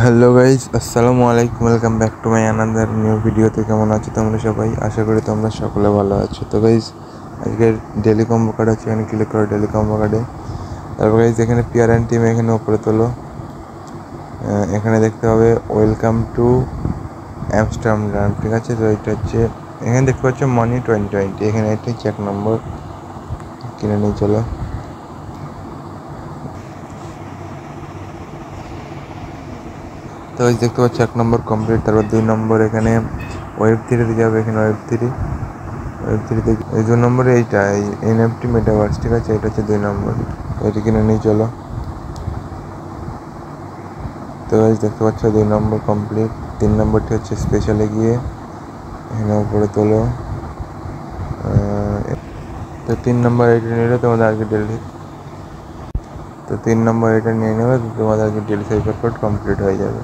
Hello guys, আসসালামু আলাইকুম। Welcome back to my another new ভিডিওতে। কেমন আছো তোমরা সবাই? আশা করি তোমরা সকলে ভালো আছো। তো গাইজ, আজকের ডেলি কম্বো কার্ড আছে, এখানে ক্লিক করো ডেলি কম্বো কার্ডে। তারপর গাইজ এখানে পিয়ার অ্যান্ড টিম এখানে ওপরে তোলো। এখানে দেখতে হবে ওয়েলকাম টু অ্যামস্টারডাম, ঠিক আছে? তো এটা হচ্ছে এখানে দেখতে পাচ্ছ মানি 2020, এখানে এটা হচ্ছে 1 নম্বর, কিনে নিয়ে চলো। তো গাইজ দেখতে পাচ্ছ 1 নম্বর কমপ্লিট। তারপর 2 নম্বর এখানে ওয়েব 3-তে যাবে, এখানে ওয়েব 3 এই 2 নম্বরে এইটা এই এনএফটি মেটাভার্স, ঠিক আছে? এটা হচ্ছে 2 নম্বর, এটা কিনে নিয়ে চলো। তো গাইজ দেখতে পাচ্ছ 2 নম্বর কমপ্লিট। 3 নম্বরটি হচ্ছে স্পেশালে গিয়ে এখানে উপরে তোলো। তো 3 নম্বর এটা নিলে তোমাদের আজকে ডেলি, তো 3 নম্বর এটা নিয়ে নেবে, তোমাদের আজকে ডেলি সাইবার কোড কমপ্লিট হয়ে যাবে।